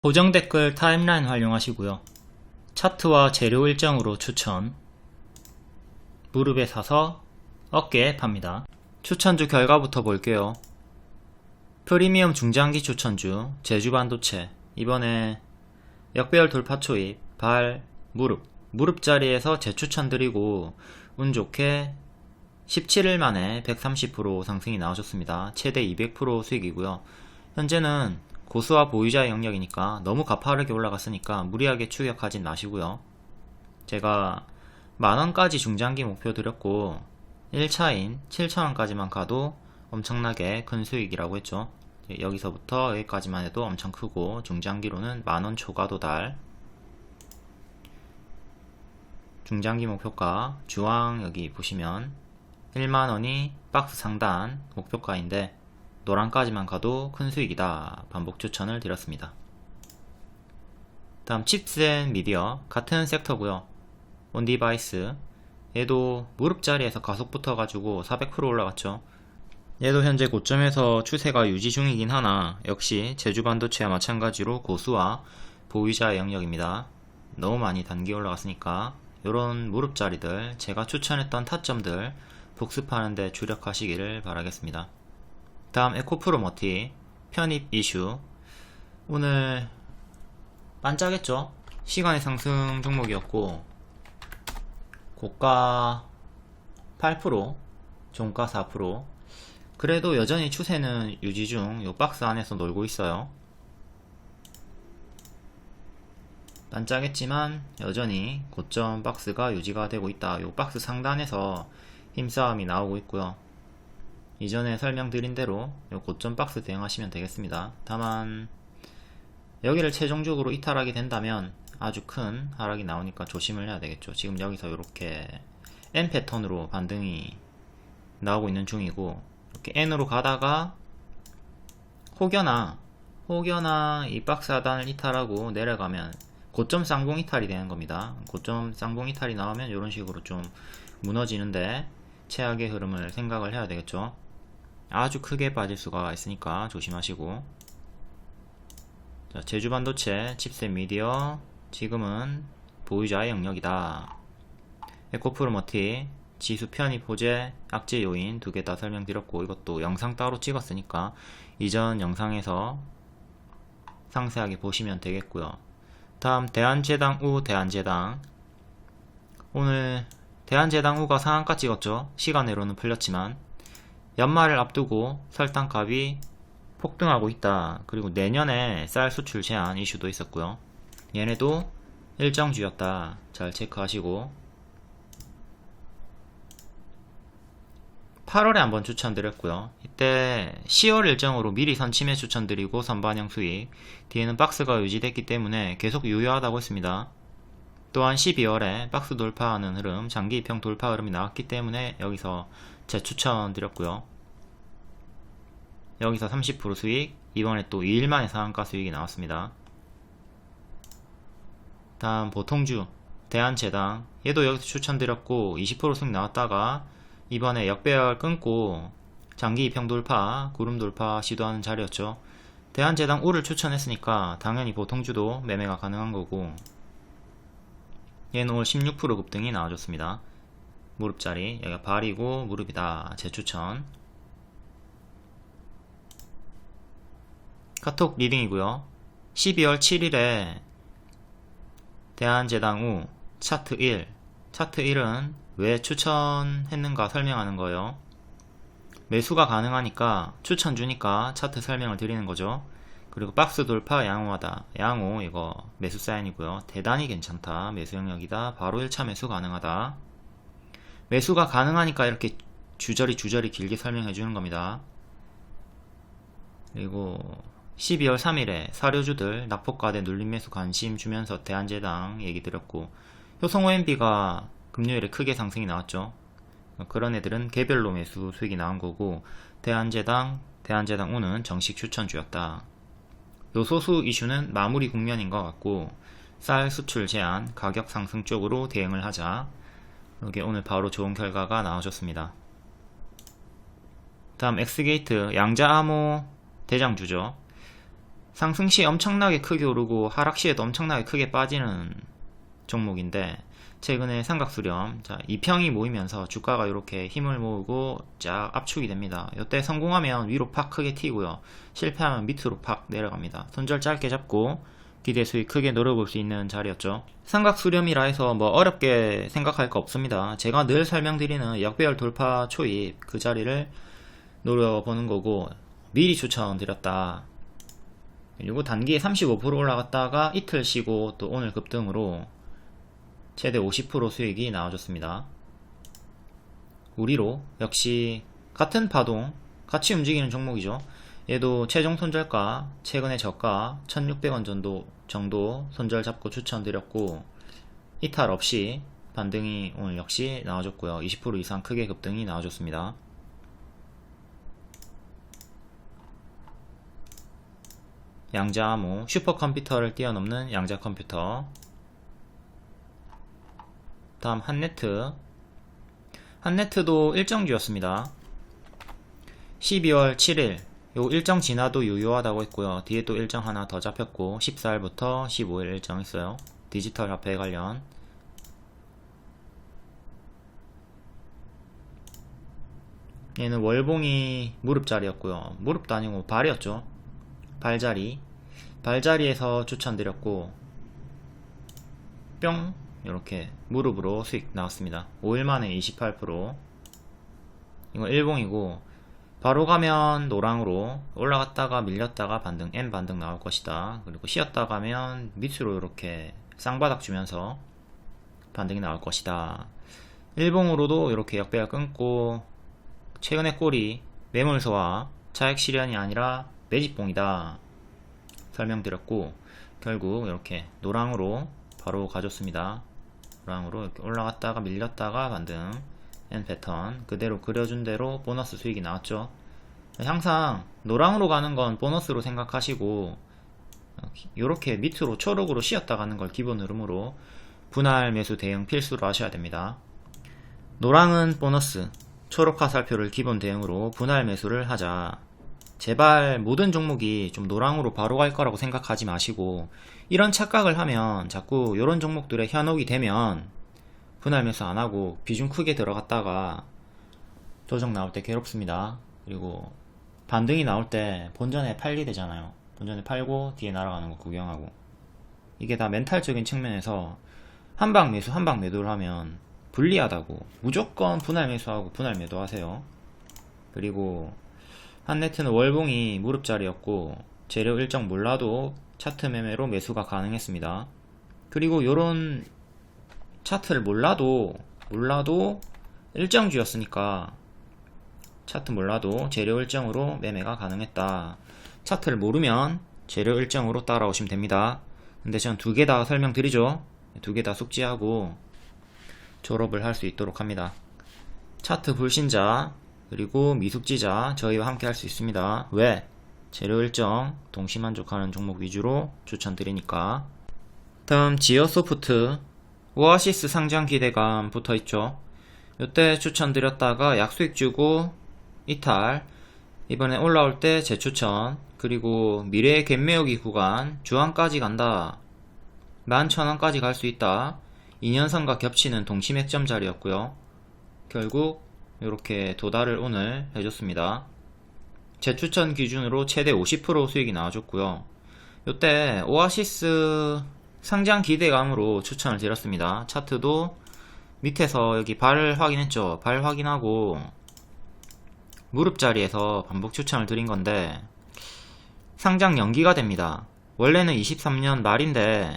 고정 댓글 타임라인 활용하시고요. 차트와 재료 일정으로 추천. 무릎에 사서 어깨에 팝니다. 추천주 결과부터 볼게요. 프리미엄 중장기 추천주 제주반도체. 이번에 역배열 돌파 초입, 발, 무릎 자리에서 재추천드리고 운 좋게 17일 만에 130% 상승이 나와줬습니다. 최대 200% 수익이고요. 현재는 고수와 보유자의 영역이니까 너무 가파르게 올라갔으니까 무리하게 추격하진 마시고요. 제가 만원까지 중장기 목표 드렸고 1차인 7천원까지만 가도 엄청나게 큰 수익이라고 했죠. 여기서부터 여기까지만 해도 엄청 크고 중장기로는 만원 초과 도달. 중장기 목표가 주황 여기 보시면 1만원이 박스 상단 목표가인데 노란까지만 가도 큰 수익이다. 반복 추천을 드렸습니다. 다음 칩셋 미디어 같은 섹터고요. 온디바이스 얘도 무릎 자리에서 가속 붙어가지고 400% 올라갔죠. 얘도 현재 고점에서 추세가 유지 중이긴 하나 역시 제주반도체와 마찬가지로 고수와 보유자의 영역입니다. 너무 많이 단기 올라갔으니까 요런 무릎 자리들 제가 추천했던 타점들 복습하는데 주력하시기를 바라겠습니다. 다음 에코프로머티 편입 이슈. 오늘 반짝했죠. 시간의 상승 종목이었고 고가 8% 종가 4%. 그래도 여전히 추세는 유지 중 요 박스 안에서 놀고 있어요. 반짝했지만 여전히 고점 박스가 유지가 되고 있다. 요 박스 상단에서 힘싸움이 나오고 있고요. 이전에 설명드린 대로 요 고점 박스 대응하시면 되겠습니다. 다만 여기를 최종적으로 이탈하게 된다면 아주 큰 하락이 나오니까 조심을 해야 되겠죠. 지금 여기서 이렇게 N 패턴으로 반등이 나오고 있는 중이고 이렇게 N으로 가다가 혹여나 이 박스 하단을 이탈하고 내려가면 고점 쌍봉 이탈이 되는 겁니다. 고점 쌍봉 이탈이 나오면 이런 식으로 좀 무너지는데 최악의 흐름을 생각을 해야 되겠죠. 아주 크게 빠질 수가 있으니까 조심하시고. 자, 제주반도체 칩셋 미디어 지금은 보유자의 영역이다. 에코프로머티 지수 편입 호재 악재 요인 두 개 다 설명드렸고 이것도 영상 따로 찍었으니까 이전 영상에서 상세하게 보시면 되겠고요. 다음 대한제당 우 대한제당. 오늘 대한제당 우가 상한가 찍었죠. 시간으로는 풀렸지만 연말을 앞두고 설탕값이 폭등하고 있다. 그리고 내년에 쌀 수출 제한 이슈도 있었고요. 얘네도 일정주였다. 잘 체크하시고 8월에 한번 추천드렸고요. 이때 10월 일정으로 미리 선침해 추천드리고 선반영 수익 뒤에는 박스가 유지됐기 때문에 계속 유효하다고 했습니다. 또한 12월에 박스 돌파하는 흐름 장기 입형 돌파 흐름이 나왔기 때문에 여기서 재추천 드렸고요. 여기서 30% 수익, 이번에 또 2일 만에 상한가 수익이 나왔습니다. 다음 보통주 대한제당 얘도 여기서 추천드렸고 20% 수익 나왔다가 이번에 역배열 끊고 장기 입형 돌파, 구름 돌파 시도하는 자리였죠. 대한제당 우를 추천했으니까 당연히 보통주도 매매가 가능한 거고 얘는 오늘 16% 급등이 나와줬습니다. 무릎자리 여기가 발이고 무릎이다. 재추천. 카톡 리딩이고요. 12월 7일에 대한제당 우 차트 1 차트 1은 왜 추천했는가 설명하는 거예요. 매수가 가능하니까 추천 주니까 차트 설명을 드리는 거죠. 그리고 박스 돌파 양호하다. 양호 이거 매수 사인이고요. 대단히 괜찮다. 매수 영역이다. 바로 1차 매수 가능하다. 매수가 가능하니까 이렇게 주저리 길게 설명해 주는 겁니다. 그리고 12월 3일에 사료주들 낙폭과대 눌림 매수 관심 주면서 대한제당 얘기 드렸고 효성OMB가 금요일에 크게 상승이 나왔죠. 그런 애들은 개별로 매수 수익이 나온 거고 대한제당 우는 정식 추천주였다. 요소수 이슈는 마무리 국면인 것 같고 쌀 수출 제한 가격 상승 쪽으로 대응을 하자. 이게 오늘 바로 좋은 결과가 나와줬습니다. 다음 엑스게이트 양자암호 대장주죠. 상승 시 엄청나게 크게 오르고 하락 시에도 엄청나게 크게 빠지는 종목인데, 최근에 삼각수렴, 자, 2평이 모이면서 주가가 이렇게 힘을 모으고 쫙 압축이 됩니다. 이때 성공하면 위로 팍 크게 튀고요. 실패하면 밑으로 팍 내려갑니다. 손절 짧게 잡고 기대 수익 크게 노려볼 수 있는 자리였죠. 삼각수렴이라 해서 뭐 어렵게 생각할 거 없습니다. 제가 늘 설명드리는 역배열 돌파 초입 그 자리를 노려보는 거고, 미리 추천드렸다. 그리고 단기에 35% 올라갔다가 이틀 쉬고 또 오늘 급등으로 최대 50% 수익이 나와줬습니다. 우리로 역시 같은 파동 같이 움직이는 종목이죠. 얘도 최종 손절가 최근의 저가 1600원 정도 손절 잡고 추천드렸고, 이탈 없이 반등이 오늘 역시 나와줬고요. 20% 이상 크게 급등이 나와줬습니다. 양자암호, 슈퍼컴퓨터를 뛰어넘는 양자컴퓨터. 다음 한네트. 한네트도 일정주였습니다. 12월 7일 요 일정 지나도 유효하다고 했고요. 뒤에 또 일정 하나 더 잡혔고 14일부터 15일 일정 있어요. 디지털 화폐 관련. 얘는 월봉이 무릎자리였고요. 무릎도 아니고 발이었죠. 발자리에서 추천드렸고, 뿅 이렇게 무릎으로 수익 나왔습니다. 5일 만에 28%. 이거 일봉이고, 바로 가면 노랑으로 올라갔다가 밀렸다가 반등, N 반등 나올 것이다. 그리고 쉬었다 가면 밑으로 이렇게 쌍바닥 주면서 반등이 나올 것이다. 일봉으로도 이렇게 역배열 끊고, 최근의 꼴이 매물소와 차익 실현이 아니라 매집봉이다 설명드렸고, 결국 이렇게 노랑으로 바로 가줬습니다. 노랑으로 이렇게 올라갔다가 밀렸다가 반등, N 패턴 그대로 그려준 대로 보너스 수익이 나왔죠. 항상 노랑으로 가는 건 보너스로 생각하시고, 이렇게 밑으로 초록으로 쉬었다 가는 걸 기본 흐름으로 분할 매수 대응 필수로 하셔야 됩니다. 노랑은 보너스, 초록 화살표를 기본 대응으로 분할 매수를 하자. 제발 모든 종목이 좀 노랑으로 바로 갈 거라고 생각하지 마시고, 이런 착각을 하면 자꾸 이런 종목들의 현혹이 되면 분할 매수 안하고 비중 크게 들어갔다가 조정 나올 때 괴롭습니다. 그리고 반등이 나올 때 본전에 팔리 되잖아요. 본전에 팔고 뒤에 날아가는 거 구경하고, 이게 다 멘탈적인 측면에서 한방 매수 한방 매도를 하면 불리하다고 무조건 분할 매수하고 분할 매도 하세요. 그리고 한네트는 월봉이 무릎자리였고 재료 일정 몰라도 차트 매매로 매수가 가능했습니다. 그리고 요런 차트를 몰라도 일정주였으니까 차트 몰라도 재료 일정으로 매매가 가능했다. 차트를 모르면 재료 일정으로 따라오시면 됩니다. 근데 전 두 개 다 설명드리죠. 두 개 다 숙지하고 졸업을 할 수 있도록 합니다. 차트 불신자 그리고 미숙지자 저희와 함께 할 수 있습니다. 왜? 재료 일정 동시만족하는 종목 위주로 추천드리니까. 다음 지어소프트, 오아시스 상장 기대감 붙어있죠. 이때 추천드렸다가 약수익 주고 이탈, 이번에 올라올 때 재추천, 그리고 미래의 갭매우기 구간 주황까지 간다. 11,000원까지 갈 수 있다. 2년선과 겹치는 동시맥점 자리였고요. 결국 이렇게 도달을 오늘 해줬습니다. 재추천 기준으로 최대 50% 수익이 나와줬고요. 이때 오아시스 상장 기대감으로 추천을 드렸습니다. 차트도 밑에서 여기 발 확인했죠. 발 확인하고 무릎 자리에서 반복 추천을 드린 건데 상장 연기가 됩니다. 원래는 23년 말인데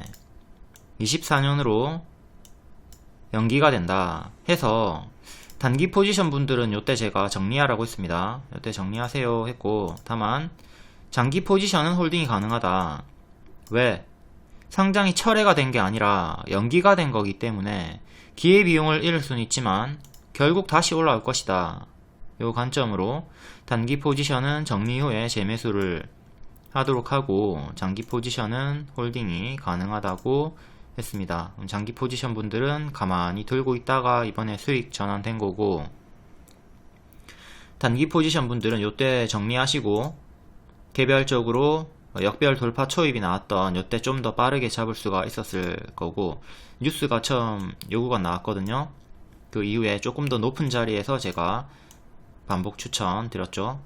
24년으로 연기가 된다 해서 단기 포지션 분들은 요때 제가 정리하라고 했습니다. 요때 정리하세요 했고, 다만 장기 포지션은 홀딩이 가능하다. 왜? 상장이 철회가 된 게 아니라 연기가 된 거기 때문에 기회비용을 잃을 수는 있지만 결국 다시 올라올 것이다. 요 관점으로 단기 포지션은 정리 후에 재매수를 하도록 하고 장기 포지션은 홀딩이 가능하다고 했습니다. 장기 포지션 분들은 가만히 들고 있다가 이번에 수익 전환된 거고, 단기 포지션 분들은 요때 정리하시고 개별적으로 역별 돌파 초입이 나왔던 이때 좀 더 빠르게 잡을 수가 있었을 거고, 뉴스가 처음 요구가 나왔거든요. 그 이후에 조금 더 높은 자리에서 제가 반복 추천 드렸죠.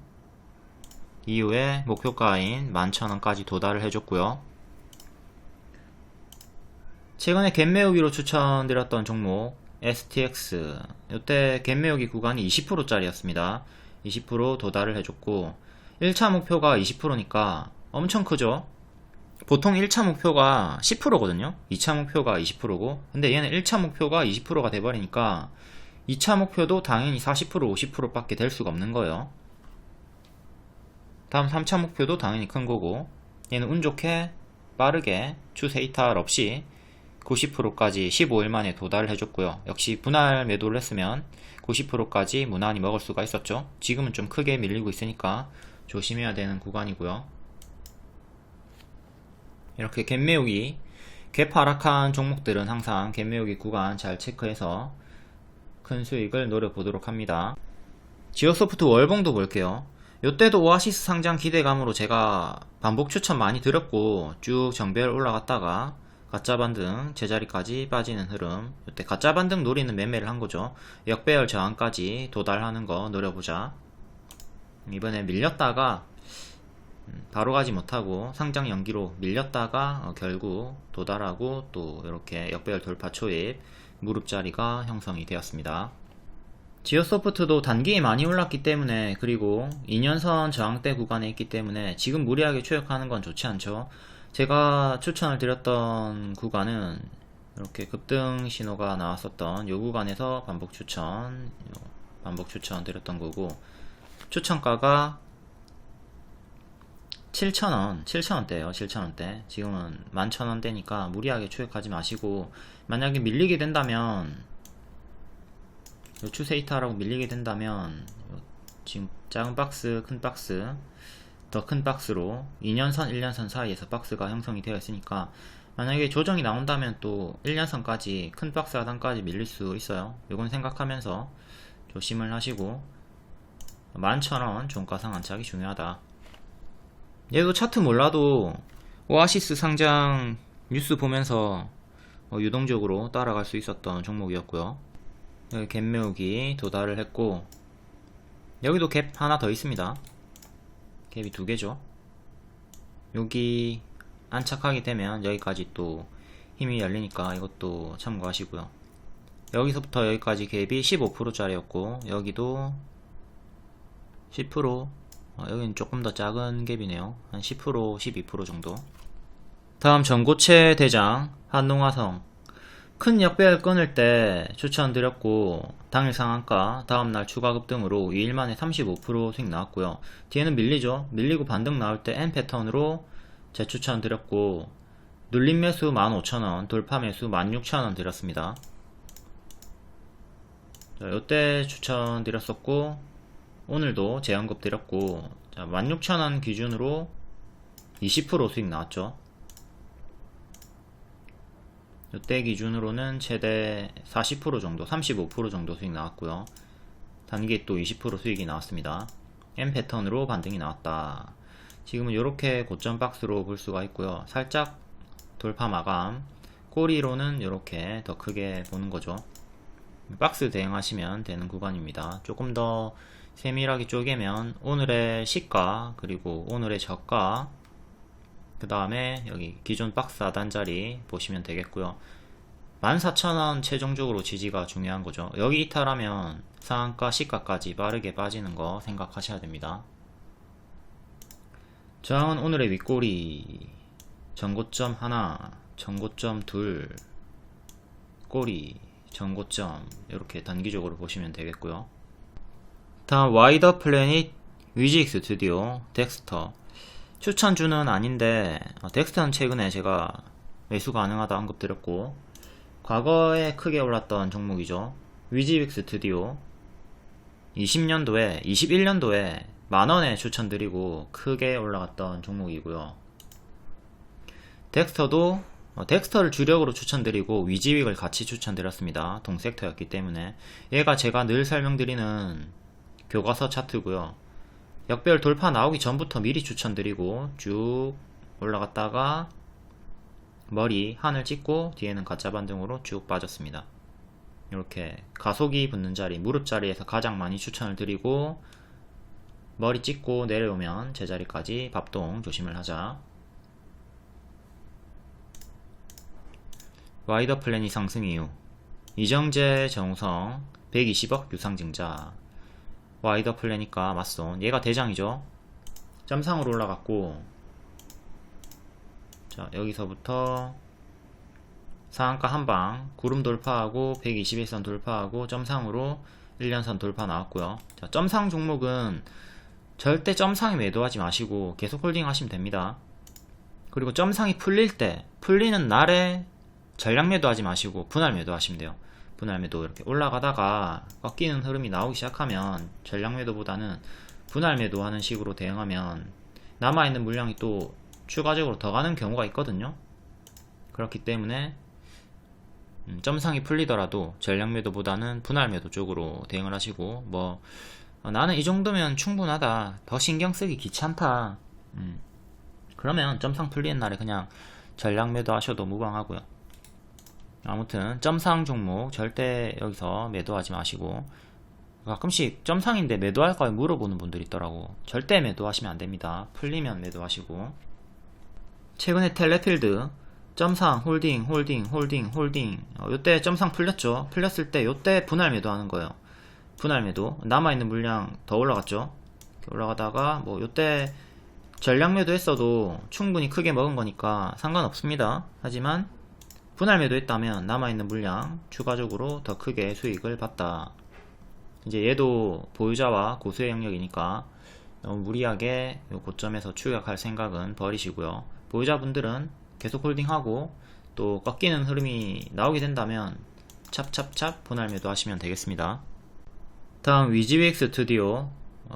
이후에 목표가인 11,000원까지 도달을 해줬고요. 최근에 갭매우기로 추천드렸던 종목 STX, 이때 갭매우기 구간이 20%짜리였습니다. 20% 도달을 해줬고, 1차 목표가 20%니까 엄청 크죠. 보통 1차 목표가 10%거든요 2차 목표가 20%고, 근데 얘는 1차 목표가 20%가 돼버리니까 2차 목표도 당연히 40% 50% 밖에 될 수가 없는 거예요. 다음 3차 목표도 당연히 큰 거고, 얘는 운 좋게 빠르게 추세 이탈 없이 90%까지 15일 만에 도달을 해줬고요. 역시 분할 매도를 했으면 90%까지 무난히 먹을 수가 있었죠. 지금은 좀 크게 밀리고 있으니까 조심해야 되는 구간이고요. 이렇게 갭매우기, 갭 하락한 종목들은 항상 갭매우기 구간 잘 체크해서 큰 수익을 노려보도록 합니다. 지오소프트 월봉도 볼게요. 이때도 오아시스 상장 기대감으로 제가 반복 추천 많이 드렸고, 쭉 정배열 올라갔다가 가짜 반등 제자리까지 빠지는 흐름, 이때 가짜 반등 노리는 매매를 한 거죠. 역배열 저항까지 도달하는 거 노려보자. 이번에 밀렸다가 바로 가지 못하고 상장 연기로 밀렸다가 결국 도달하고 또 이렇게 역배열 돌파 초입 무릎자리가 형성이 되었습니다. 지오소프트도 단기에 많이 올랐기 때문에, 그리고 2년선 저항대 구간에 있기 때문에 지금 무리하게 추격하는 건 좋지 않죠. 제가 추천을 드렸던 구간은 이렇게 급등 신호가 나왔었던 이 구간에서 반복 추천 드렸던 거고, 추천가가 7,000원대예요. 7,000원대. 지금은 11,000원대니까 무리하게 추격하지 마시고, 만약에 밀리게 된다면, 추세 이탈하고 밀리게 된다면 지금 작은 박스, 큰 박스, 더 큰 박스로 2년선, 1년선 사이에서 박스가 형성이 되어 있으니까, 만약에 조정이 나온다면 또 1년선까지 큰 박스 하단까지 밀릴 수 있어요. 이건 생각하면서 조심을 하시고, 11,000원 종가 상한착이 중요하다. 얘도 차트 몰라도 오아시스 상장 뉴스 보면서 유동적으로 따라갈 수 있었던 종목이었고요. 여기 갭 메우기 도달을 했고, 여기도 갭 하나 더 있습니다. 갭이 두 개죠. 여기 안착하게 되면 여기까지 또 힘이 열리니까 이것도 참고하시고요. 여기서부터 여기까지 갭이 15%짜리였고 여기도 10%, 여기는 조금 더 작은 갭이네요. 한 10%, 12% 정도. 다음 전고체 대장 한농화성, 큰 역배열 끊을 때 추천드렸고, 당일 상한가 다음날 추가 급등으로 2일 만에 35% 수익 나왔고요. 뒤에는 밀리죠. 밀리고 반등 나올 때 N 패턴으로 재추천 드렸고, 눌림 매수 15,000원, 돌파 매수 16,000원 드렸습니다. 이때 추천 드렸었고, 오늘도 재언급 드렸고, 16,000원 기준으로 20% 수익 나왔죠. 이때 기준으로는 최대 40% 정도, 35% 정도 수익 나왔고요. 단기에 또 20% 수익이 나왔습니다. M 패턴으로 반등이 나왔다. 지금은 이렇게 고점 박스로 볼 수가 있고요. 살짝 돌파 마감, 꼬리로는 이렇게 더 크게 보는 거죠. 박스 대응하시면 되는 구간입니다. 조금 더 세밀하게 쪼개면 오늘의 시가, 그리고 오늘의 저가, 그 다음에 여기 기존 박스 하단자리 보시면 되겠고요. 14,000원 최종적으로 지지가 중요한 거죠. 여기 이탈하면 상한가 시가까지 빠르게 빠지는 거 생각하셔야 됩니다. 저항은 오늘의 윗꼬리, 전고점 하나, 전고점 둘, 꼬리, 전고점, 이렇게 단기적으로 보시면 되겠고요. 다음 와이더 플래닛 위직스 스튜디오 덱스터, 추천주는 아닌데 덱스터는 최근에 제가 매수 가능하다 언급드렸고, 과거에 크게 올랐던 종목이죠. 위직스 스튜디오 20년도에 21년도에 만원에 추천드리고 크게 올라갔던 종목이고요. 덱스터도 덱스터를 주력으로 추천드리고 위지윅을 같이 추천드렸습니다. 동섹터였기 때문에. 얘가 제가 늘 설명드리는 교과서 차트고요. 역배열 돌파 나오기 전부터 미리 추천드리고 쭉 올라갔다가 머리 하늘 찍고 뒤에는 가짜 반등으로 쭉 빠졌습니다. 이렇게 가속이 붙는 자리, 무릎 자리에서 가장 많이 추천을 드리고, 머리 찍고 내려오면 제자리까지 밥동 조심을 하자. 와이더 플래닛 상승 이유. 이정재, 정우성 120억 유상증자. 와이더 플래닛과 맞손, 얘가 대장이죠. 점상으로 올라갔고, 자 여기서부터 상한가 한방 구름 돌파하고 121선 돌파하고 점상으로 1년선 돌파 나왔고요. 자, 점상 종목은 절대 점상에 매도하지 마시고 계속 홀딩 하시면 됩니다. 그리고 점상이 풀릴 때, 풀리는 날에 전량 매도하지 마시고 분할 매도하시면 돼요. 분할 매도 이렇게 올라가다가 꺾이는 흐름이 나오기 시작하면 전량 매도보다는 분할 매도하는 식으로 대응하면 남아있는 물량이 또 추가적으로 더 가는 경우가 있거든요. 그렇기 때문에 점상이 풀리더라도 전량 매도보다는 분할 매도 쪽으로 대응을 하시고, 뭐 나는 이 정도면 충분하다, 더 신경 쓰기 귀찮다, 그러면 점상 풀리는 날에 그냥 전량 매도 하셔도 무방하고요. 아무튼 점상 종목 절대 여기서 매도하지 마시고, 가끔씩 점상인데 매도할까요 물어보는 분들이 있더라고. 절대 매도하시면 안됩니다. 풀리면 매도하시고. 최근에 텔레필드 점상 홀딩 요때 점상 풀렸죠. 풀렸을 때 요때 분할 매도하는 거예요. 분할 매도, 남아있는 물량 더 올라갔죠. 올라가다가 뭐 요때 전량 매도 했어도 충분히 크게 먹은 거니까 상관없습니다. 하지만 분할 매도 했다면 남아있는 물량 추가적으로 더 크게 수익을 봤다. 이제 얘도 보유자와 고수의 영역이니까 너무 무리하게 요 고점에서 추격할 생각은 버리시고요. 보유자분들은 계속 홀딩하고, 또 꺾이는 흐름이 나오게 된다면 찹찹찹 분할 매도 하시면 되겠습니다. 다음 위지윅스 스튜디오,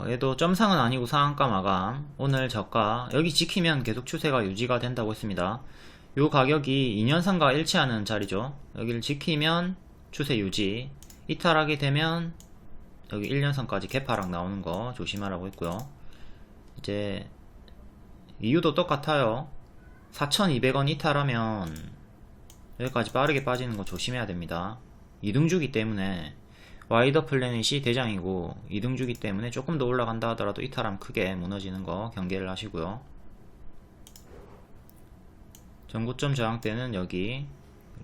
얘도 점상은 아니고 상한가 마감. 오늘 저가 여기 지키면 계속 추세가 유지가 된다고 했습니다. 요 가격이 2년선과 일치하는 자리죠. 여기를 지키면 추세 유지, 이탈하게 되면 여기 1년선까지 개파락 나오는 거 조심하라고 했고요. 이제 이유도 똑같아요. 4,200원 이탈하면 여기까지 빠르게 빠지는 거 조심해야 됩니다. 이등주기 때문에, 와이더 플래닛이 대장이고 이등주기 때문에 조금 더 올라간다 하더라도 이탈하면 크게 무너지는 거 경계를 하시고요. 전고점 저항대는 여기,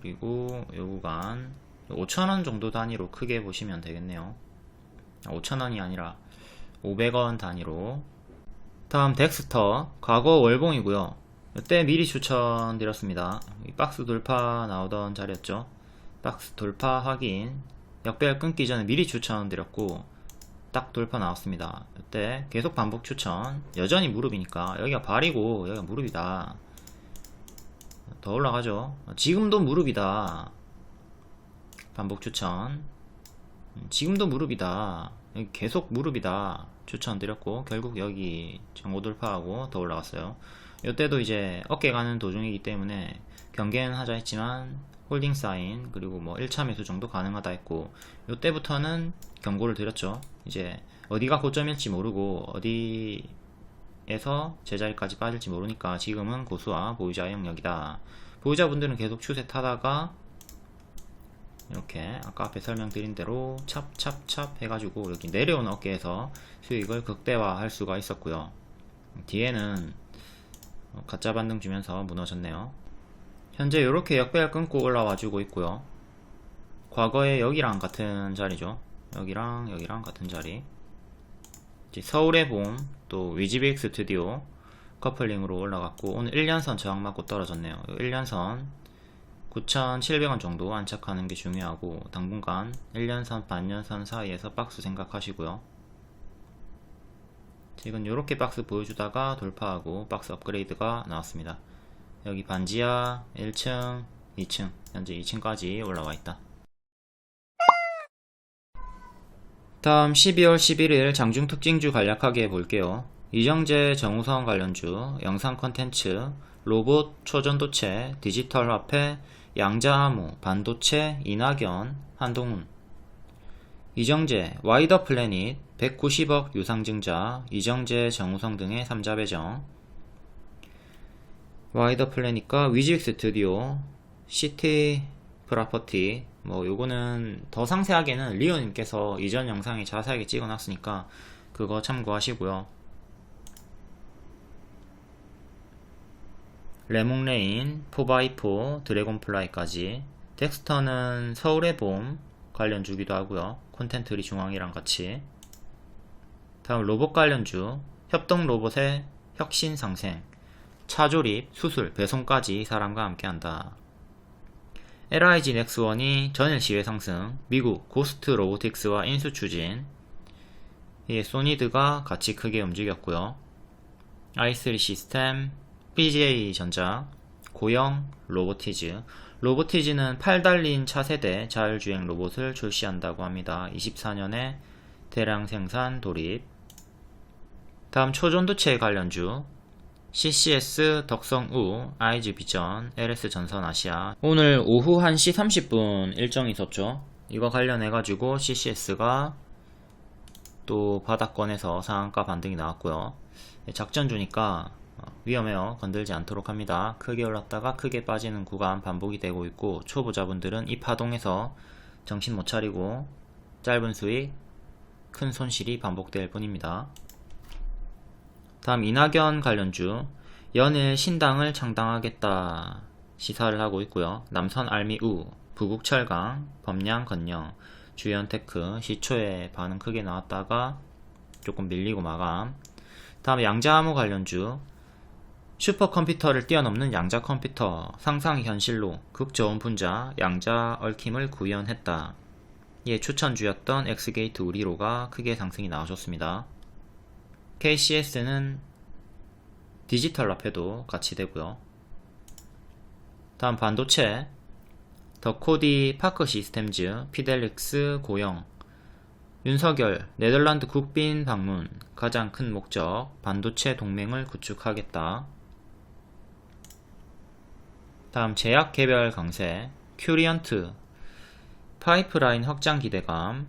그리고 요 구간 5,000원 정도 단위로 크게 보시면 되겠네요. 5,000원이 아니라 500원 단위로. 다음 덱스터, 과거 월봉이고요. 이때 미리 추천드렸습니다. 박스 돌파 나오던 자리였죠. 박스 돌파 확인, 역배열 끊기 전에 미리 추천드렸고 딱 돌파 나왔습니다. 이때 계속 반복 추천. 여전히 무릎이니까, 여기가 발이고 여기가 무릎이다. 더 올라가죠. 지금도 무릎이다. 반복 추천. 지금도 무릎이다. 여기 계속 무릎이다 추천드렸고, 결국 여기 정고 돌파하고 더 올라갔어요. 이때도 이제 어깨 가는 도중이기 때문에 경계는 하자 했지만 홀딩 사인, 그리고 뭐 1차 매수 정도 가능하다 했고, 이때부터는 경고를 드렸죠. 이제 어디가 고점일지 모르고 어디에서 제자리까지 빠질지 모르니까 지금은 고수와 보유자의 영역이다. 보유자분들은 계속 추세 타다가 이렇게 아까 앞에 설명드린 대로 찹찹찹 해가지고 여기 내려오는 어깨에서 수익을 극대화할 수가 있었고요. 뒤에는 가짜 반등 주면서 무너졌네요. 현재 이렇게 역배열 끊고 올라와주고 있고요. 과거에 여기랑 같은 자리죠. 여기랑 같은 자리. 이제 서울의 봄, 또 위지빅 스튜디오 커플링으로 올라갔고, 오늘 1년선 저항 맞고 떨어졌네요. 1년선 9,700원 정도 안착하는 게 중요하고, 당분간 1년선 반년선 사이에서 박스 생각하시고요. 지금 이렇게 박스 보여주다가 돌파하고 박스 업그레이드가 나왔습니다. 여기 반지하 1층, 2층, 현재 2층까지 올라와 있다. 다음 12월 11일 장중 특징주 간략하게 볼게요. 이정재, 정우성 관련주, 영상 컨텐츠, 로봇, 초전도체, 디지털 화폐, 양자암호, 반도체, 이낙연, 한동훈. 이정재, 와이더 플래닛, 190억 유상증자, 이정재, 정우성 등의 3자 배정. 와이더 플래니까 위즈익 스튜디오, 시티 프로퍼티, 뭐 요거는 더 상세하게는 리오님께서 이전 영상에 자세하게 찍어놨으니까 그거 참고하시고요. 레몽레인, 4x4, 드래곤플라이까지. 덱스터는 서울의 봄 관련주기도 하고요. 콘텐츠리 중앙이랑 같이. 다음 로봇 관련주, 협동 로봇의 혁신 상생, 차조립, 수술, 배송까지 사람과 함께한다. LIG 넥스1이 전일 시외 상승, 미국 고스트 로보틱스와 인수 추진, 이에 소니드가 같이 크게 움직였고요. i3 시스템, PGA 전자, 고영, 로보티즈. 로보티즈는 팔 달린 차세대 자율주행 로봇을 출시한다고 합니다. 24년에 대량 생산 돌입. 다음 초전도체 관련주, CCS, 덕성우, 아이즈 비전, LS 전선 아시아. 오늘 오후 1시 30분 일정이 있었죠. 이거 관련해가지고 CCS가 또 바닥권에서 상한가 반등이 나왔고요. 작전주니까 위험해요. 건들지 않도록 합니다. 크게 올랐다가 크게 빠지는 구간 반복이 되고 있고, 초보자분들은 이 파동에서 정신 못 차리고 짧은 수익, 큰 손실이 반복될 뿐입니다. 다음 이낙연 관련주, 연일 신당을 창당하겠다 시사를 하고 있고요. 남선 알미우, 부국철강, 범양 건영, 주연테크 시초에 반응 크게 나왔다가 조금 밀리고 마감. 다음 양자암호 관련주, 슈퍼컴퓨터를 뛰어넘는 양자컴퓨터, 상상이 현실로 극저온 분자 양자 얽힘을 구현했다. 이에 추천주였던 엑스게이트 우리로가 크게 상승이 나와줬습니다. KCS는 디지털 랍해도 같이 되고요. 다음 반도체, 더코디 파크 시스템즈, 피델릭스 고영, 윤석열 네덜란드 국빈 방문, 가장 큰 목적 반도체 동맹을 구축하겠다. 다음 제약 개별 강세, 큐리언트, 파이프라인 확장 기대감,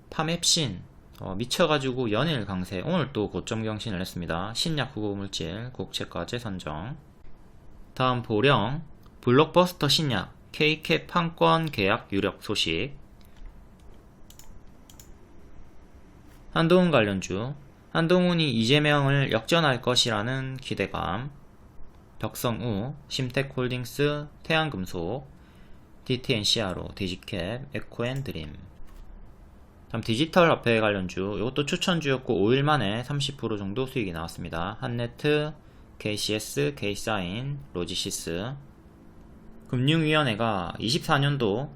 파맵신, 미쳐가지고 연일 강세, 오늘 또 고점 경신을 했습니다. 신약 후보물질 국채과제 선정. 다음 보령, 블록버스터 신약, K캡 판권 계약 유력 소식. 한동훈 관련주, 한동훈이 이재명을 역전할 것이라는 기대감. 덕성우, 심텍홀딩스, 태양금속, DTNCRO, 디지캡, 에코앤드림. 다음 디지털 화폐 관련주, 이것도 추천주였고 5일 만에 30% 정도 수익이 나왔습니다. 한네트, KCS, K사인, 로지시스. 금융위원회가 24년도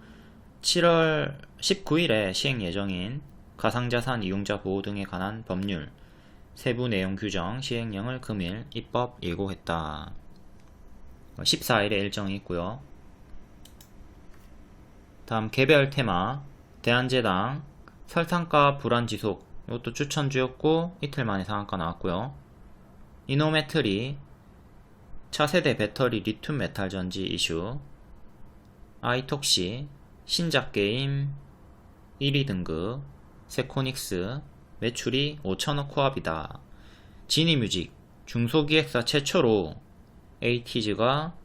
7월 19일에 시행 예정인 가상자산 이용자 보호 등에 관한 법률 세부 내용 규정 시행령을 금일 입법 예고했다. 14일에 일정이 있고요. 다음 개별 테마, 대한제당, 설탕가 불안 지속, 이것도 추천주였고 이틀 만에 상한가 나왔고요. 이노메트리, 차세대 배터리 리튬 메탈 전지 이슈, 아이톡시, 신작게임 1위 등급, 세코닉스, 매출이 5천억 코앞이다. 지니뮤직, 중소기획사 최초로 에이티즈가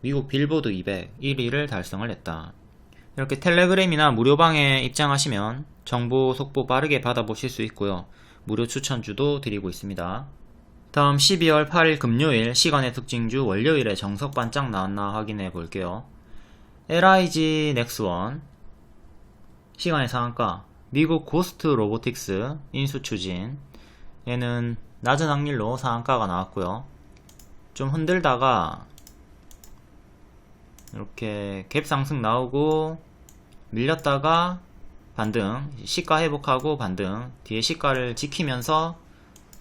미국 빌보드 200 1위를 달성을 했다. 이렇게 텔레그램이나 무료방에 입장하시면 정보 속보 빠르게 받아보실 수 있고요. 무료 추천주도 드리고 있습니다. 다음 12월 8일 금요일 시간의 특징주 월요일에 정석 반짝 나왔나 확인해 볼게요. LIG 넥스1 시간의 상한가, 미국 고스트 로보틱스 인수 추진, 얘는 낮은 확률로 상한가가 나왔고요. 좀 흔들다가 이렇게 갭 상승 나오고 밀렸다가 반등, 시가 회복하고 반등, 뒤에 시가를 지키면서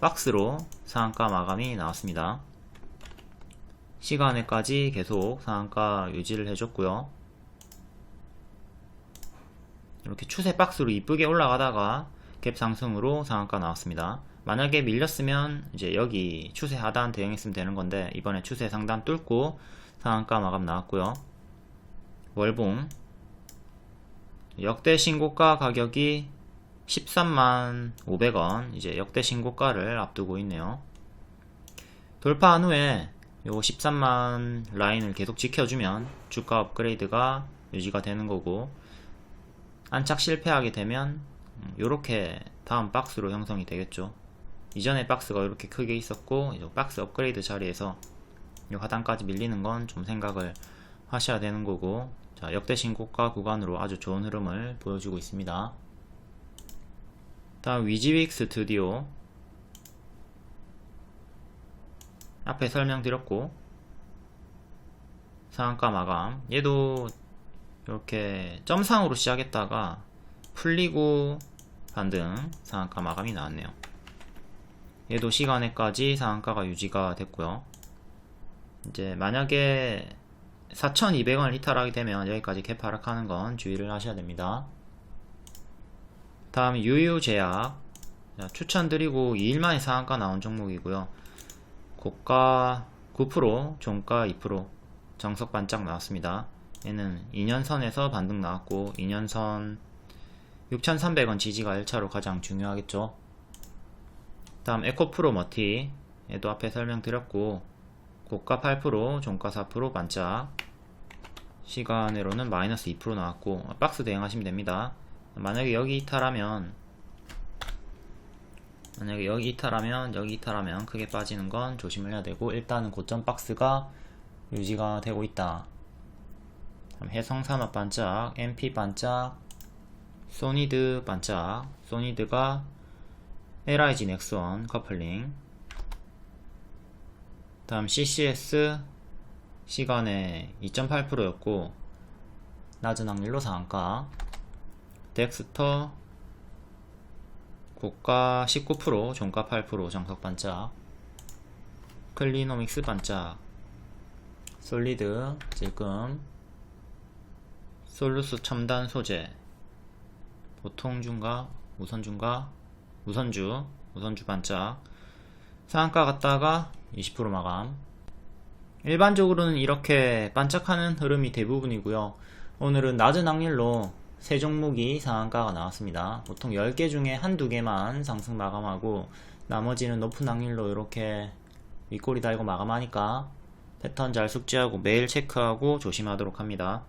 박스로 상한가 마감이 나왔습니다. 시간에까지 계속 상한가 유지를 해줬고요. 이렇게 추세 박스로 이쁘게 올라가다가 갭 상승으로 상한가 나왔습니다. 만약에 밀렸으면 이제 여기 추세 하단 대응했으면 되는 건데 이번에 추세 상단 뚫고 상한가 마감 나왔고요. 월봉 역대 신고가 가격이 13만 500원, 이제 역대 신고가를 앞두고 있네요. 돌파한 후에 요 13만 라인을 계속 지켜주면 주가 업그레이드가 유지가 되는 거고, 안착 실패하게 되면 요렇게 다음 박스로 형성이 되겠죠. 이전에 박스가 이렇게 크게 있었고, 이 박스 업그레이드 자리에서 이 하단까지 밀리는 건 좀 생각을 하셔야 되는 거고, 자, 역대 신고가 구간으로 아주 좋은 흐름을 보여주고 있습니다. 다음 위지윅 스튜디오, 앞에 설명드렸고, 상한가 마감, 얘도 이렇게 점상으로 시작했다가 풀리고 반등 상한가 마감이 나왔네요. 얘도 시간에까지 상한가가 유지가 됐고요. 이제 만약에 4,200원을 이탈하게 되면 여기까지 개파락하는 건 주의를 하셔야 됩니다. 다음 유유제약, 추천드리고 2일 만에 상한가 나온 종목이고요. 고가 9%, 종가 2%, 정석 반짝 나왔습니다. 얘는 2년선에서 반등 나왔고, 2년선 6,300원 지지가 1차로 가장 중요하겠죠. 다음 에코프로 머티, 얘도 앞에 설명드렸고, 고가 8%, 종가 4% 반짝, 시간으로는 마이너스 2% 나왔고, 박스 대응하시면 됩니다. 만약에 여기 이탈하면 여기 이탈하면 크게 빠지는 건 조심을 해야 되고, 일단은 고점 박스가 유지가 되고 있다. 해성산업 반짝, MP 반짝, 소니드 반짝, 소니드가 LIG 넥스원 커플링, 다음 CCS 시간에 2.8%였고 낮은 확률로 상한가, 덱스터 고가 19%, 종가 8%, 정석 반짝, 클리노믹스 반짝, 솔리드 질금, 솔루스 첨단 소재, 보통 중가, 우선주 반짝, 상한가 갔다가 20% 마감. 일반적으로는 이렇게 반짝하는 흐름이 대부분이고요. 오늘은 낮은 확률로 세 종목이 상한가가 나왔습니다. 보통 10개 중에 한두 개만 상승 마감하고 나머지는 높은 확률로 이렇게 윗꼬리 달고 마감하니까 패턴 잘 숙지하고 매일 체크하고 조심하도록 합니다.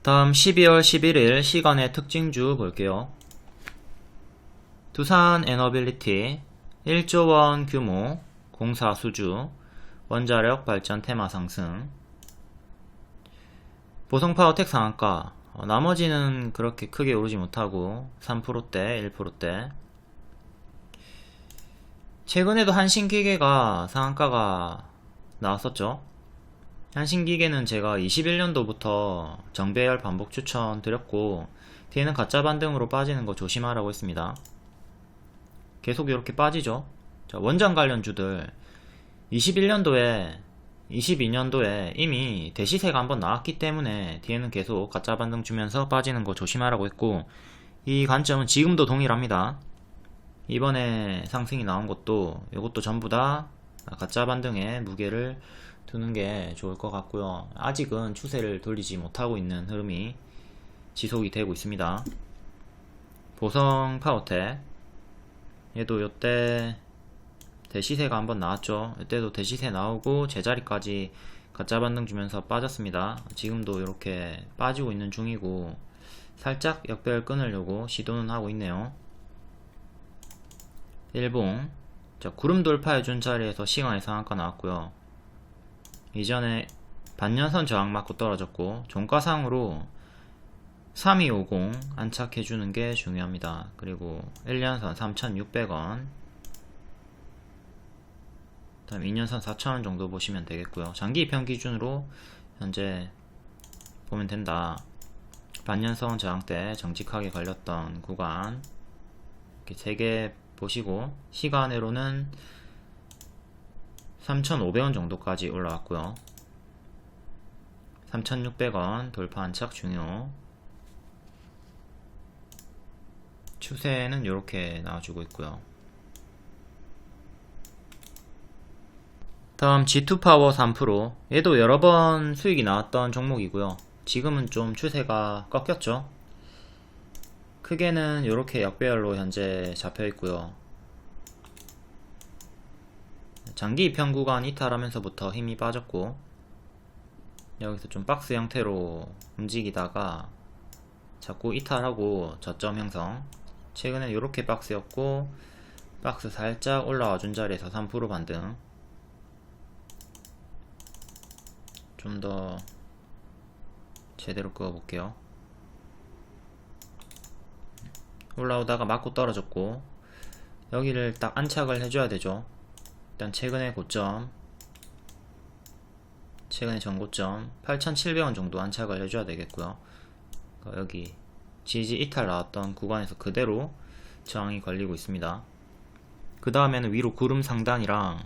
다음 12월 11일 시간의 특징주 볼게요. 두산 에너빌리티 1조원 규모 공사 수주, 원자력 발전 테마 상승, 보성파워텍 상한가, 나머지는 그렇게 크게 오르지 못하고 3%대, 1%대. 최근에도 한신기계가 상한가가 나왔었죠. 한신기계는 제가 21년도부터 정배열 반복 추천 드렸고, 뒤에는 가짜 반등으로 빠지는 거 조심하라고 했습니다. 계속 이렇게 빠지죠. 자, 원전 관련주들 21년도에 22년도에 이미 대시세가 한번 나왔기 때문에 뒤에는 계속 가짜 반등 주면서 빠지는 거 조심하라고 했고, 이 관점은 지금도 동일합니다. 이번에 상승이 나온 것도 이것도 전부 다 가짜 반등에 무게를 두는 게 좋을 것 같고요. 아직은 추세를 돌리지 못하고 있는 흐름이 지속이 되고 있습니다. 보성 파워텍, 얘도 요때 대시세가 한번 나왔죠. 이때도 대시세 나오고 제자리까지 가짜 반등 주면서 빠졌습니다. 지금도 이렇게 빠지고 있는 중이고 살짝 역배열 끊으려고 시도는 하고 있네요. 일봉, 자, 구름 돌파해준 자리에서 시간의 상한가 나왔고요. 이전에 반년선 저항 맞고 떨어졌고, 종가상으로 3250 안착해주는 게 중요합니다. 그리고 1년선 3600원, 다음 2년선 4000원 정도 보시면 되겠고요. 장기 입형 기준으로 현재 보면 된다. 반년선 저항 때 정직하게 걸렸던 구간 이렇게 3개 보시고, 시간으로는 3500원 정도까지 올라왔고요. 3600원 돌파 안착 중요. 추세는 이렇게 나와주고 있고요. 다음 G2파워 3%, 얘도 여러번 수익이 나왔던 종목이고요. 지금은 좀 추세가 꺾였죠. 크게는 이렇게 역배열로 현재 잡혀있고요. 장기 입형 구간 이탈하면서부터 힘이 빠졌고, 여기서 좀 박스 형태로 움직이다가 자꾸 이탈하고 저점 형성. 최근에 이렇게 박스였고, 박스 살짝 올라와 준 자리에서 3% 반등. 좀 더 제대로 그어 볼게요. 올라오다가 맞고 떨어졌고, 여기를 딱 안착을 해줘야 되죠. 일단 최근의 고점, 최근의 전고점 8,700원 정도 안착을 해줘야 되겠고요. 여기 지지 이탈 나왔던 구간에서 그대로 저항이 걸리고 있습니다. 그 다음에는 위로 구름 상단이랑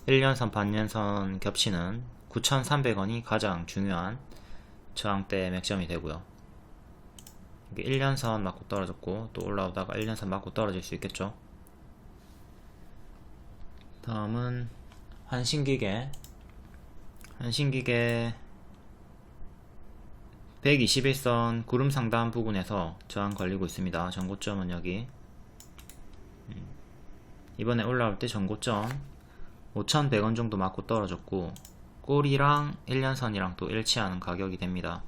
1년선 반년선 겹치는 9,300원이 가장 중요한 저항대 맥점이 되고요. 1년선 맞고 떨어졌고, 또 올라오다가 1년선 맞고 떨어질 수 있겠죠. 다음은 한신기계 121선 구름 상단 부근에서 저항 걸리고 있습니다. 전고점은 여기. 이번에 올라올 때 전고점 5,100원 정도 맞고 떨어졌고, 꼬리랑 1년선이랑 또 일치하는 가격이 됩니다.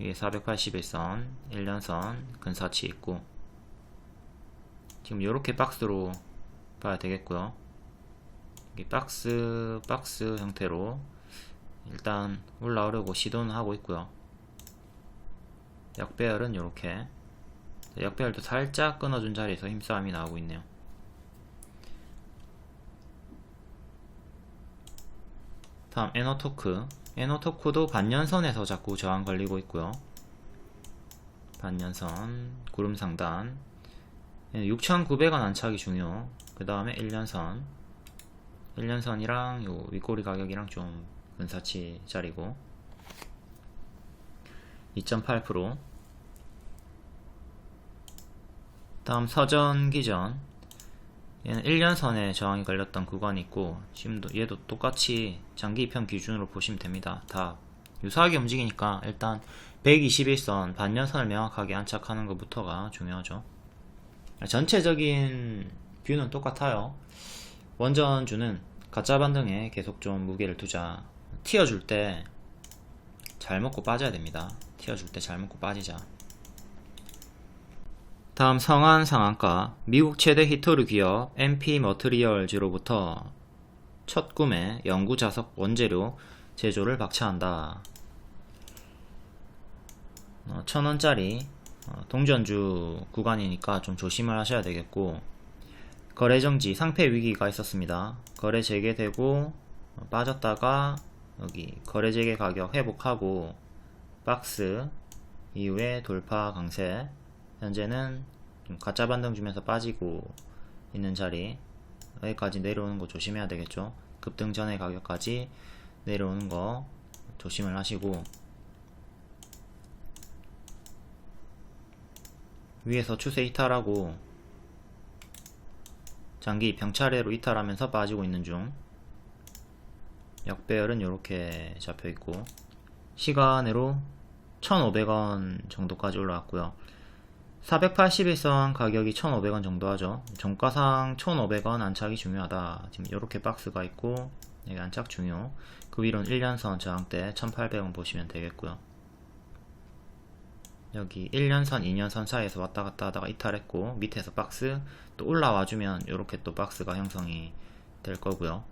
위에 481선 1년선 근사치 있고, 지금 이렇게 박스로 봐야 되겠고요. 박스 형태로 일단 올라오려고 시도는 하고 있고요. 역배열은 이렇게, 역배열도 살짝 끊어준 자리에서 힘싸움이 나오고 있네요. 다음 에너토크도 반년선에서 자꾸 저항 걸리고 있고요. 반년선 구름 상단 6,900원 안착이 중요. 그 다음에 1년선이랑 요 윗꼬리 가격이랑 좀 근사치 자리고 2.8%. 다음 서전기전, 얘는 1년선에 저항이 걸렸던 구간이 있고, 지금도 얘도 똑같이 장기 입형 기준으로 보시면 됩니다. 다 유사하게 움직이니까 일단 121선 반년선을 명확하게 안착하는 것부터가 중요하죠. 전체적인 뷰는 똑같아요. 원전주는 가짜 반등에 계속 좀 무게를 두자. 튀어줄 때 잘 먹고 빠져야 됩니다. 튀어줄 때 잘 먹고 빠지자. 다음 성한 상한가, 미국 최대 히터류 기업 MP 머트리얼즈로부터 첫 구매 영구 자석 원재료 제조를 박차한다. 1,000원짜리 동전주 구간이니까 좀 조심을 하셔야 되겠고, 거래정지 상패 위기가 있었습니다. 거래 재개되고 빠졌다가 여기 거래 재개 가격 회복하고 박스 이후에 돌파 강세, 현재는 좀 가짜 반등 주면서 빠지고 있는 자리, 여기까지 내려오는 거 조심해야 되겠죠. 급등 전의 가격까지 내려오는 거 조심을 하시고, 위에서 추세 이탈하고 장기 병차례로 이탈하면서 빠지고 있는 중. 역배열은 이렇게 잡혀있고, 시간으로 1,500원 정도까지 올라왔고요. 481선 가격이 1,500원 정도 하죠. 정가상 1,500원 안착이 중요하다. 지금 이렇게 박스가 있고, 여기 안착 중요. 그 위로는 1년선 저항대 1,800원 보시면 되겠고요. 여기 1년선 2년선 사이에서 왔다갔다 하다가 이탈했고, 밑에서 박스 또 올라와주면 이렇게 또 박스가 형성이 될 거고요.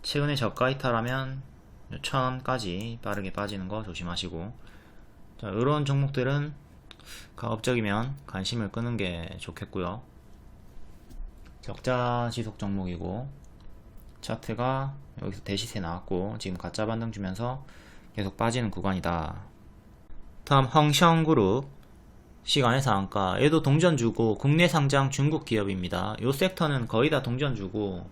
최근에 저가 이탈하면 1,000원까지 빠르게 빠지는 거 조심하시고, 자, 이런 종목들은 가급적이면 관심을 끄는 게 좋겠고요. 적자 지속 종목이고, 차트가 여기서 대시세 나왔고 지금 가짜 반등 주면서 계속 빠지는 구간이다. 다음 헝성그룹 시간의 상한가, 얘도 동전주고 국내 상장 중국 기업입니다. 이 섹터는 거의 다 동전주고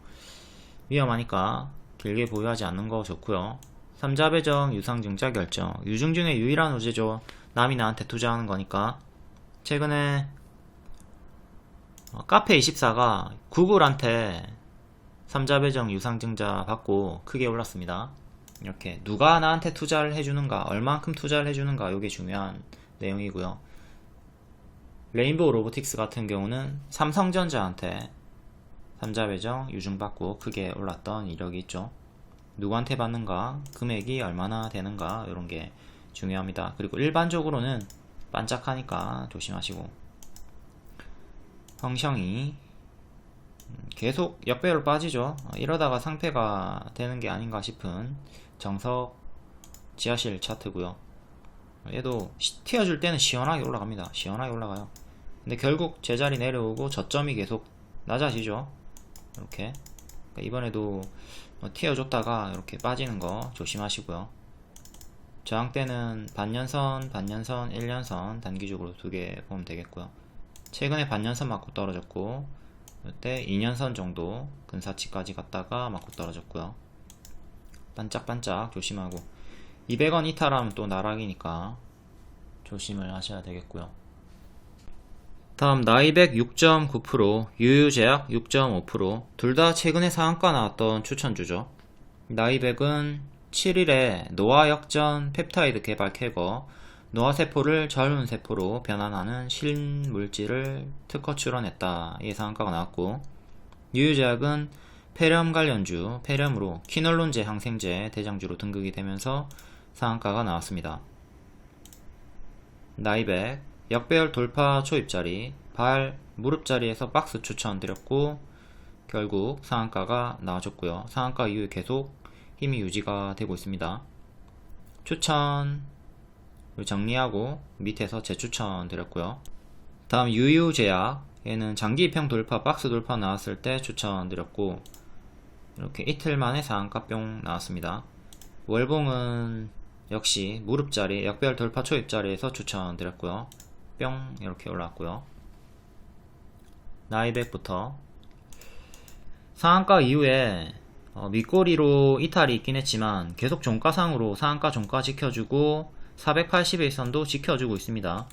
위험하니까 길게 보유하지 않는 거 좋고요. 삼자배정 유상증자 결정, 유증 중에 유일한 호재죠. 남이 나한테 투자하는 거니까. 최근에 카페24가 구글한테 삼자배정 유상증자 받고 크게 올랐습니다. 이렇게 누가 나한테 투자를 해주는가, 얼만큼 투자를 해주는가, 이게 중요한 내용이고요. 레인보우 로보틱스 같은 경우는 삼성전자한테 삼자 배정 유증받고 크게 올랐던 이력이 있죠. 누구한테 받는가, 금액이 얼마나 되는가, 이런 게 중요합니다. 그리고 일반적으로는 반짝하니까 조심하시고. 형성이 계속 역배열 빠지죠. 이러다가 상패가 되는 게 아닌가 싶은 정석 지하실 차트고요. 얘도 튀어줄 때는 시원하게 올라갑니다. 시원하게 올라가요. 근데 결국 제자리 내려오고 저점이 계속 낮아지죠. 이렇게. 그러니까 이번에도 튀어줬다가 이렇게 빠지는 거 조심하시고요. 저항대는 반년선, 반년선, 1년선 단기적으로 두 개 보면 되겠고요. 최근에 반년선 맞고 떨어졌고, 이때 2년선 정도 근사치까지 갔다가 맞고 떨어졌고요. 반짝반짝 조심하고, 200원 이탈하면 또 나락이니까 조심을 하셔야 되겠고요. 다음 나이백 6.9%, 유유제약 6.5%, 둘 다 최근에 상한가 나왔던 추천주죠. 나이백은 7일에 노화역전 펩타이드 개발 쾌거, 노화세포를 젊은 세포로 변환하는 신물질을 특허 출원했다. 이 상한가가 나왔고, 유유제약은 폐렴 관련주, 폐렴으로 키놀론제 항생제 대장주로 등극이 되면서 상한가가 나왔습니다. 나이백 역배열 돌파 초입자리, 발, 무릎자리에서 박스 추천드렸고 결국 상한가가 나와줬고요. 상한가 이후에 계속 힘이 유지가 되고 있습니다. 추천 정리하고 밑에서 재추천 드렸고요. 다음 유유제약, 얘는 장기 입형 돌파, 박스 돌파 나왔을 때 추천드렸고 이렇게 이틀 만에 상한가 뿅 나왔습니다. 월봉은 역시 무릎자리, 역배열 돌파 초입자리에서 추천드렸고요. 뿅 이렇게 올라왔고요. 나이백부터 상한가 이후에 밑꼬리로 이탈이 있긴 했지만 계속 종가상으로 상한가 종가 지켜주고 481선도 지켜주고 있습니다.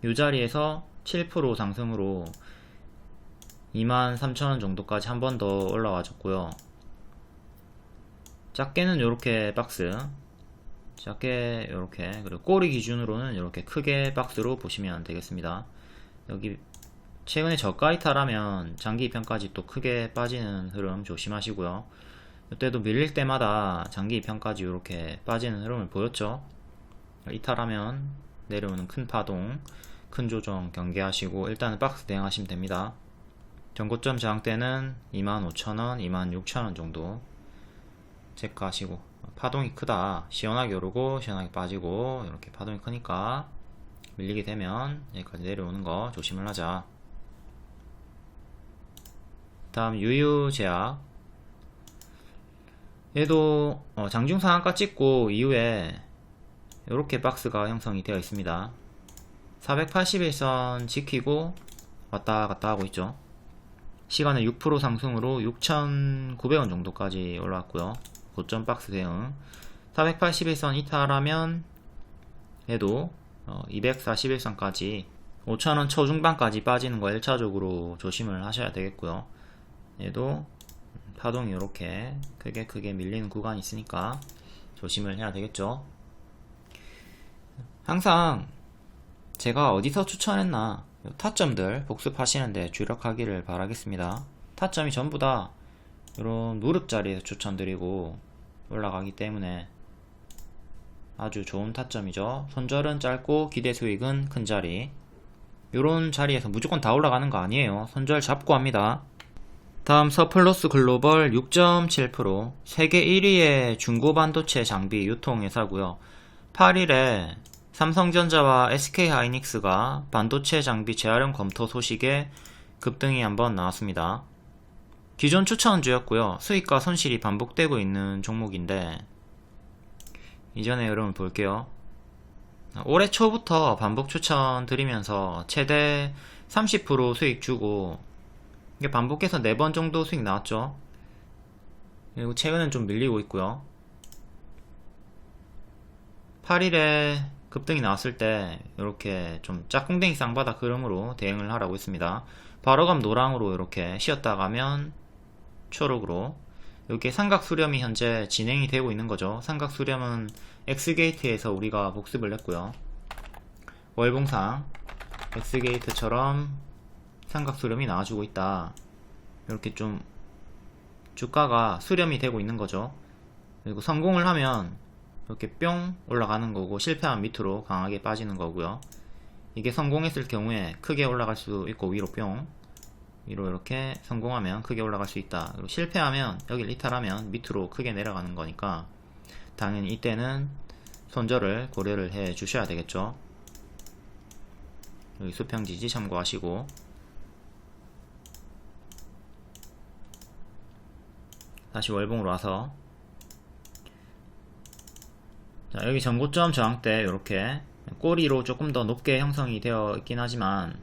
이 자리에서 7% 상승으로 23,000원 정도까지 한 번 더 올라와줬고요. 작게는 이렇게 박스, 작게 이렇게, 그리고 꼬리 기준으로는 이렇게 크게 박스로 보시면 되겠습니다. 여기 최근에 저가 이탈하면 장기 입형까지 또 크게 빠지는 흐름 조심하시고요. 이때도 밀릴 때마다 장기 입형까지 이렇게 빠지는 흐름을 보였죠. 이탈하면 내려오는 큰 파동, 큰 조정 경계하시고 일단은 박스 대응하시면 됩니다. 전고점 저항대는 25,000원, 26,000원 정도 체크하시고, 파동이 크다, 시원하게 오르고 시원하게 빠지고 이렇게 파동이 크니까 밀리게 되면 여기까지 내려오는 거 조심을 하자. 다음 유유제약, 얘도 장중 상한가 찍고 이후에 이렇게 박스가 형성이 되어 있습니다. 481선 지키고 왔다 갔다 하고 있죠. 시간은 6% 상승으로 6,900원 정도까지 올라왔고요. 고점 박스 대응. 481선 이탈하면 얘도 241선까지 5,000원 초중반까지 빠지는 거 1차적으로 조심을 하셔야 되겠고요. 얘도 파동이 이렇게 크게 밀리는 구간이 있으니까 조심을 해야 되겠죠. 항상 제가 어디서 추천했나 타점들 복습하시는데 주력하기를 바라겠습니다. 타점이 전부 다 이런 무릎 자리에서 추천드리고 올라가기 때문에 아주 좋은 타점이죠. 손절은 짧고 기대 수익은 큰 자리, 이런 자리에서 무조건 다 올라가는 거 아니에요. 손절 잡고 합니다. 다음 서플러스 글로벌 6.7%, 세계 1위의 중고반도체 장비 유통회사고요. 8일에 삼성전자와 SK하이닉스가 반도체 장비 재활용 검토 소식에 급등이 한번 나왔습니다. 기존 추천주였고요. 수익과 손실이 반복되고 있는 종목인데 이전의 흐름을 볼게요. 올해 초부터 반복 추천 드리면서 최대 30% 수익 주고 이게 반복해서 4번 정도 수익 나왔죠. 그리고 최근엔 좀 밀리고 있고요. 8일에 급등이 나왔을 때 이렇게 좀 짝꿍댕이 쌍바닥 흐름으로 대응을 하라고 했습니다. 바로감 노랑으로 이렇게 쉬었다 가면 초록으로, 이렇게 삼각 수렴이 현재 진행이 되고 있는 거죠. 삼각 수렴은 X게이트에서 우리가 복습을 했고요. 월봉상 X게이트처럼 삼각 수렴이 나와주고 있다. 이렇게 좀 주가가 수렴이 되고 있는 거죠. 그리고 성공을 하면 이렇게 뿅 올라가는 거고, 실패하면 밑으로 강하게 빠지는 거고요. 이게 성공했을 경우에 크게 올라갈 수 있고, 위로 뿅, 위로 이렇게 성공하면 크게 올라갈 수 있다. 그리고 실패하면, 여기를 이탈하면 밑으로 크게 내려가는 거니까 당연히 이때는 손절을 고려를 해 주셔야 되겠죠. 여기 수평지지 참고하시고, 다시 월봉으로 와서, 자, 여기 전고점 저항대 이렇게 꼬리로 조금 더 높게 형성이 되어 있긴 하지만,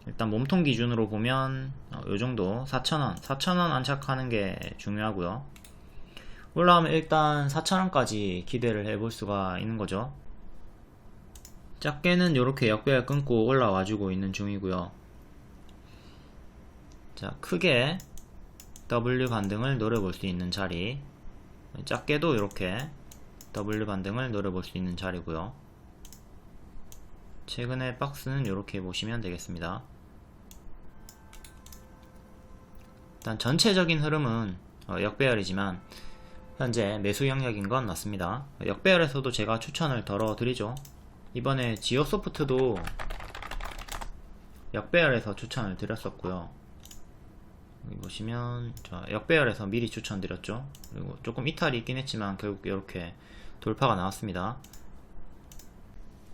일단 몸통 기준으로 보면 요정도 4,000원 안착하는 게 중요하고요. 올라오면 일단 4,000원까지 기대를 해볼 수가 있는 거죠. 작게는 이렇게 역배열 끊고 올라와 주고 있는 중이고요. 자, 크게 W 반등을 노려볼 수 있는 자리, 작게도 이렇게 W 반등을 노려볼 수 있는 자리고요. 최근의 박스는 이렇게 보시면 되겠습니다. 일단 전체적인 흐름은 역배열이지만 현재 매수 영역인 건 맞습니다. 역배열에서도 제가 추천을 덜어 드리죠. 이번에 지오소프트도 역배열에서 추천을 드렸었고요. 여기 보시면 역배열에서 미리 추천드렸죠. 그리고 조금 이탈이 있긴 했지만 결국 이렇게 돌파가 나왔습니다.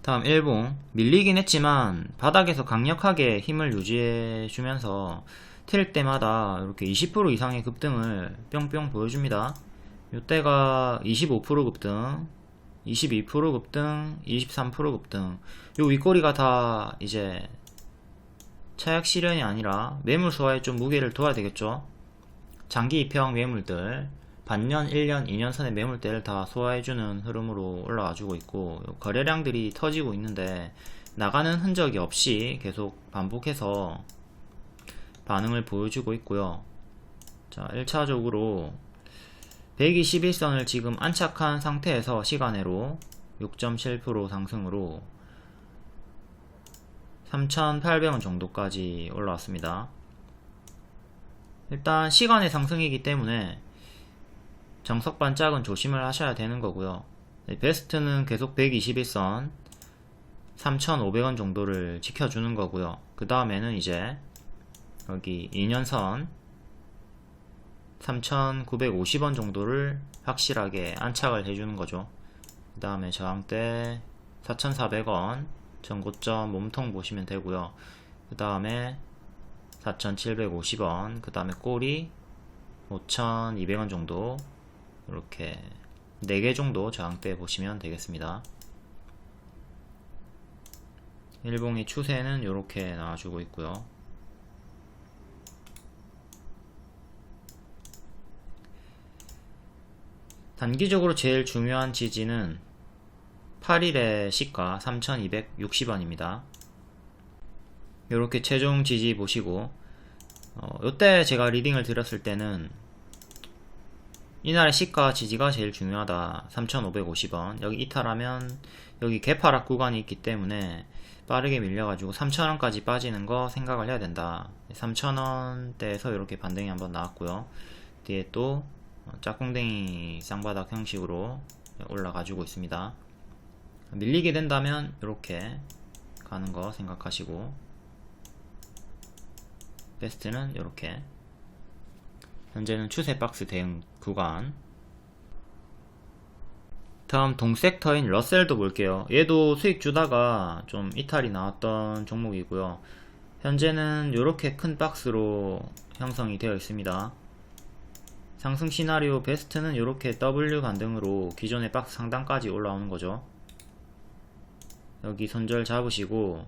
다음 일봉, 밀리긴 했지만 바닥에서 강력하게 힘을 유지해 주면서 트일 때마다 이렇게 20% 이상의 급등을 뿅뿅 보여줍니다. 이때가 25% 급등, 22% 급등, 23% 급등. 요 윗꼬리가 다 이제 차익 실현이 아니라 매물 소화에 좀 무게를 둬야 되겠죠. 장기 입형 매물들, 반년, 1년, 2년 선의 매물대를 다 소화해주는 흐름으로 올라와주고 있고, 거래량들이 터지고 있는데 나가는 흔적이 없이 계속 반복해서 반응을 보여주고 있고요. 자, 1차적으로 121선을 지금 안착한 상태에서 시간외로 6.7% 상승으로 3,800원 정도까지 올라왔습니다. 일단 시간의 상승이기 때문에 정석 반짝은 조심을 하셔야 되는 거고요. 베스트는 계속 121선 3,500원 정도를 지켜주는 거고요. 그 다음에는 이제 여기 2년선 3,950원 정도를 확실하게 안착을 해주는 거죠. 그 다음에 저항대 4,400원 전고점 몸통 보시면 되고요. 그 다음에 4,750원, 그 다음에 꼬리 5,200원 정도, 이렇게 4개 정도 저항대 보시면 되겠습니다. 일봉의 추세는 이렇게 나와주고 있고요. 단기적으로 제일 중요한 지지는 8일의 시가 3,260원입니다. 이렇게 최종 지지 보시고, 요때 제가 리딩을 드렸을 때는 이날의 시가 지지가 제일 중요하다. 3,550원. 여기 이탈하면 여기 개파락 구간이 있기 때문에 빠르게 밀려가지고 3,000원까지 빠지는 거 생각을 해야 된다. 3,000원대에서 이렇게 반등이 한번 나왔고요. 뒤에 또 짝꿍댕이 쌍바닥 형식으로 올라가지고 있습니다. 밀리게 된다면 이렇게 가는 거 생각하시고, 베스트는 이렇게, 현재는 추세 박스 대응 구간. 다음 동섹터인 러셀도 볼게요. 얘도 수익 주다가 좀 이탈이 나왔던 종목이고요. 현재는 이렇게 큰 박스로 형성이 되어 있습니다. 상승 시나리오 베스트는 이렇게 W 반등으로 기존의 박스 상단까지 올라오는 거죠. 여기 손절 잡으시고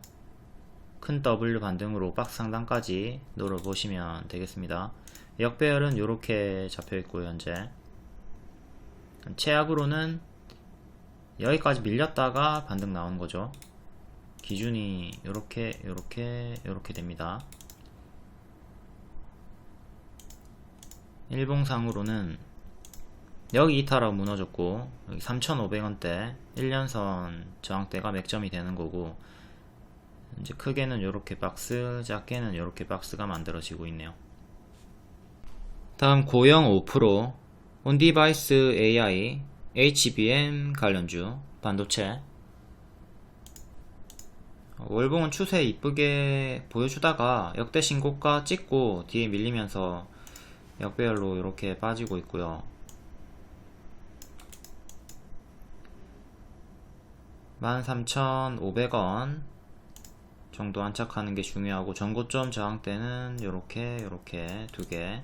큰 W 반등으로 박스 상단까지 노려보시면 되겠습니다. 역배열은 이렇게 잡혀있고요. 현재 최악으로는 여기까지 밀렸다가 반등 나오는 거죠. 기준이 이렇게 됩니다. 일봉상으로는 여기 이탈하고 무너졌고, 여기 3,500원대 1년선 저항대가 맥점이 되는 거고, 이제 크게는 이렇게 박스, 작게는 이렇게 박스가 만들어지고 있네요. 다음 고영 5%, 온디바이스 AI, HBM 관련주, 반도체. 월봉은 추세 이쁘게 보여주다가 역대 신고가 찍고 뒤에 밀리면서 역배열로 이렇게 빠지고 있고요. 13,500원 정도 안착하는 게 중요하고, 전고점 저항대는 요렇게 두개.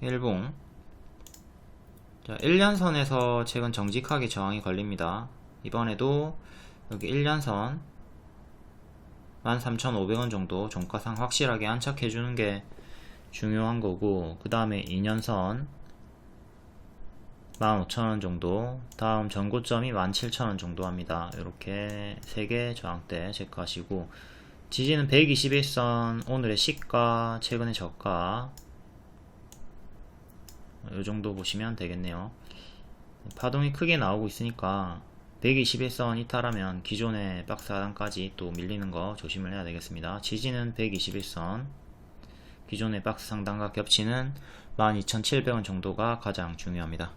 일봉. 자, 1년선에서 최근 정직하게 저항이 걸립니다. 이번에도 여기 1년선 13,500원 정도 종가상 확실하게 안착해주는 게 중요한 거고, 그 다음에 2년선 15,000원 정도, 다음 전고점이 17,000원 정도 합니다. 이렇게 3개 저항대 체크하시고, 지지는 121선, 오늘의 시가, 최근의 저가, 이 정도 보시면 되겠네요. 파동이 크게 나오고 있으니까 121선 이탈하면 기존의 박스 하단까지 또 밀리는 거 조심을 해야 되겠습니다. 지지는 121선, 기존의 박스 상단과 겹치는 12,700원 정도가 가장 중요합니다.